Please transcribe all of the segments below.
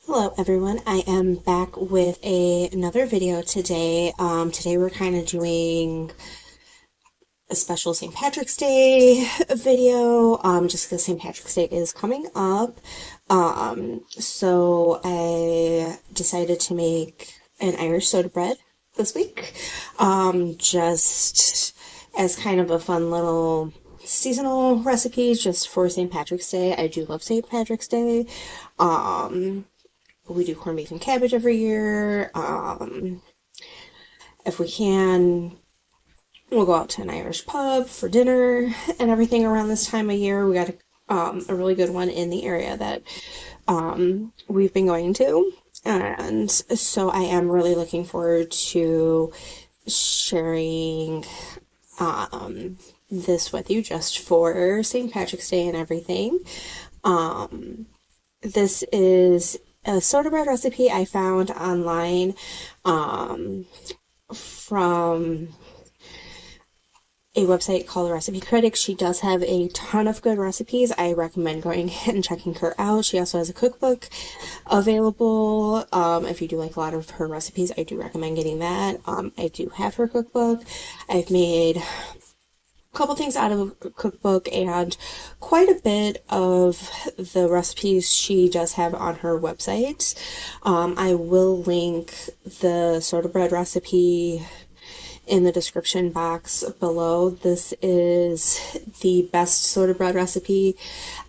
Hello everyone, I am back with another video today. Today we're kind of doing a special St. Patrick's Day video, just because St. Patrick's Day is coming up. So I decided to make an Irish soda bread this week, just as kind of a fun little seasonal recipe just for St. Patrick's Day. I do love St. Patrick's Day. We do corned beef and cabbage every year. If we can, we'll go out to an Irish pub for dinner and everything around this time of year. We got a really good one in the area that we've been going to. And so I am really looking forward to sharing this with you just for St. Patrick's Day and everything. This is a soda bread recipe I found online from a website called Recipe Critic. She does have a ton of good recipes. I recommend going and checking her out. She also has a cookbook available. If you do like a lot of her recipes, I do recommend getting that. I do have her cookbook. I've made couple things out of a cookbook and quite a bit of the recipes she does have on her website. I will link the soda bread recipe in the description box below. This is the best soda bread recipe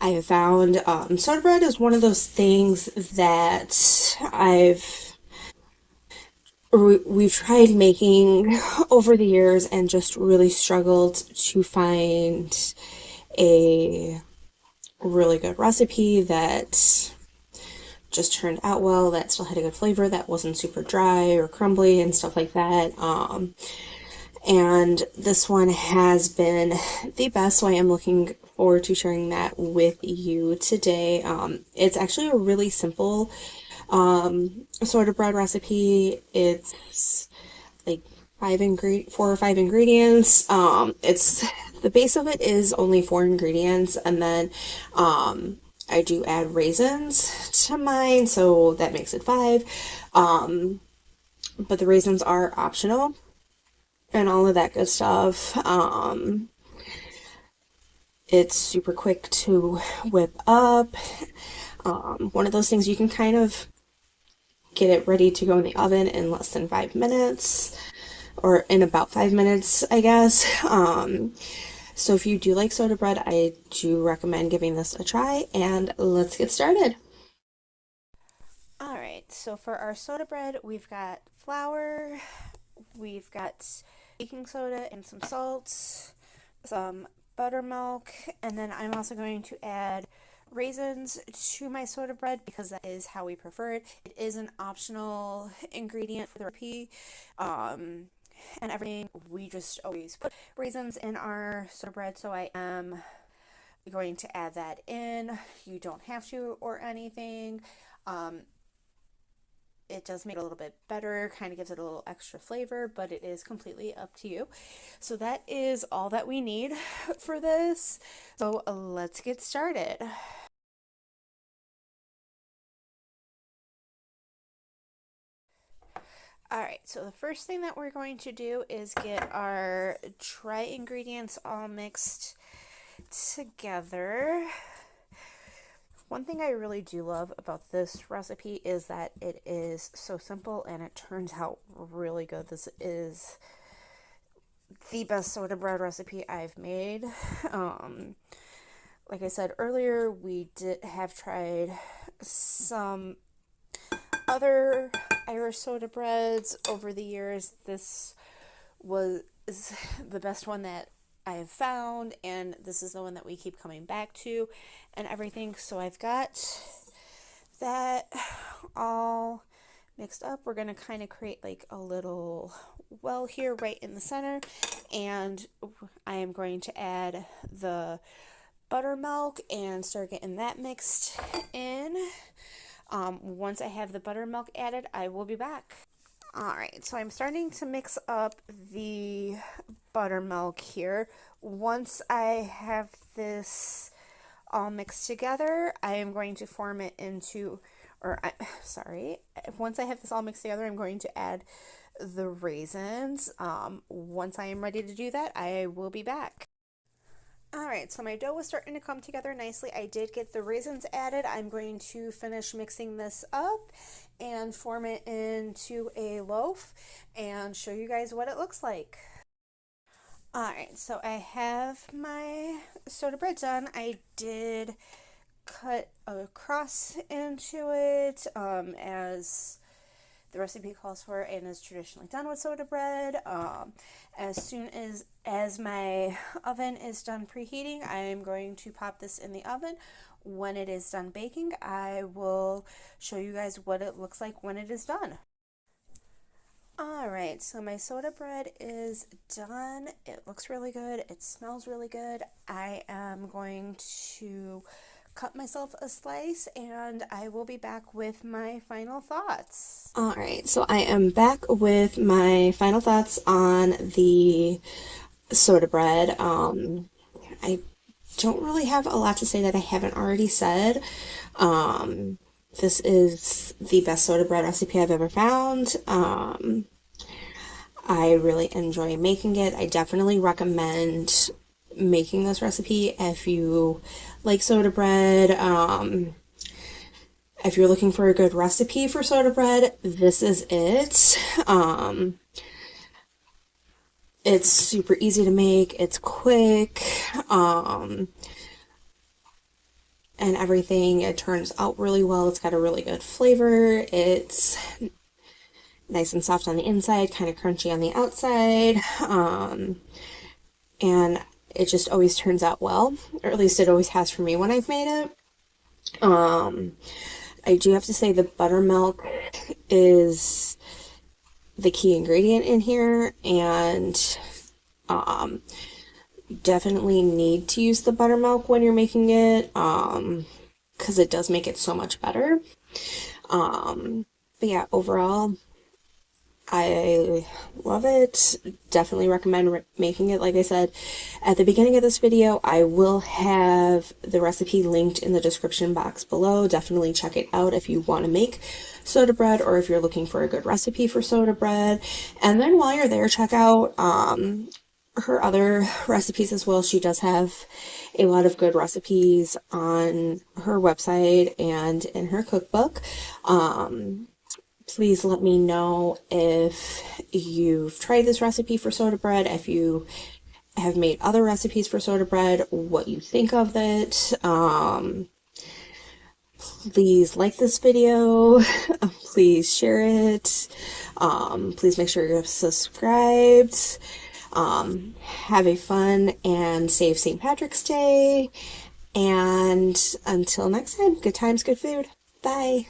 I have found. Soda bread is one of those things that we've tried making over the years and just really struggled to find a really good recipe that just turned out well, that still had a good flavor, that wasn't super dry or crumbly and stuff like that. And this one has been the best, so I am looking forward to sharing that with you today. It's actually a really simple sort of bread recipe. It's like 4 or 5 ingredients. It's the base of it is only 4 ingredients, and then I do add raisins to mine, so that makes it 5. But the raisins are optional and all of that good stuff. It's super quick to whip up. One of those things you can kind of get it ready to go in the oven in less than 5 minutes, or in about 5 minutes, I guess. So if you do like soda bread, I do recommend giving this a try, and let's get started. All right, so for our soda bread, we've got flour, we've got baking soda and some salt, some buttermilk, and then I'm also going to add raisins to my soda bread because that is how we prefer it. It is an optional ingredient for the recipe. And everything, we just always put raisins in our soda bread, so I am going to add that in. You don't have to or anything. It does make it a little bit better, kind of gives it a little extra flavor, but it is completely up to you. So that is all that we need for this. So let's get started. Alright, so the first thing that we're going to do is get our dry ingredients all mixed together. One thing I really do love about this recipe is that it is so simple and it turns out really good. This is the best soda bread recipe I've made. Like I said earlier, we did have tried some other Irish soda breads over the years. This was the best one that I have found, and this is the one that we keep coming back to and everything. So I've got that all mixed up. We're going to kind of create like a little well here right in the center, and I am going to add the buttermilk and start getting that mixed in. Once I have the buttermilk added, I will be back. Alright, so I'm starting to mix up the buttermilk here. Once I have this all mixed together, I am going to form it into sorry, once I have this all mixed together, I'm going to add the raisins. Once I am ready to do that, I will be back. All right, so my dough was starting to come together nicely. I did get the raisins added. I'm going to finish mixing this up and form it into a loaf and show you guys what it looks like. All right, so I have my soda bread done. I did cut a cross into it as the recipe calls for and is traditionally done with soda bread. As soon as my oven is done preheating, I'm going to pop this in the oven. When it is done baking, I will show you guys what it looks like when it is done. Alright, so my soda bread is done. It looks really good. It smells really good. I am going to cut myself a slice and I will be back with my final thoughts. Alright, so I am back with my final thoughts on the soda bread. I don't really have a lot to say that I haven't already said. This is the best soda bread recipe I've ever found. I really enjoy making it. I definitely recommend making this recipe if you like soda bread. If you're looking for a good recipe for soda bread, this is it. It's super easy to make. It's quick. And everything, it turns out really well. It's got a really good flavor. It's nice and soft on the inside, kind of crunchy on the outside, and it just always turns out well, or at least it always has for me when I've made it. I do have to say the buttermilk is the key ingredient in here, and definitely need to use the buttermilk when you're making it, because it does make it so much better. But yeah, overall, I love it. Definitely recommend making it. Like I said at the beginning of this video, I will have the recipe linked in the description box below. Definitely check it out if you want to make soda bread or if you're looking for a good recipe for soda bread. And then while you're there, check out her other recipes as well. She does have a lot of good recipes on her website and in her cookbook. Please let me know if you've tried this recipe for soda bread, if you have made other recipes for soda bread, what you think of it. Please like this video, please share it, please make sure you're subscribed. Have a fun and safe St. Patrick's Day, and until next time, good times, good food. Bye.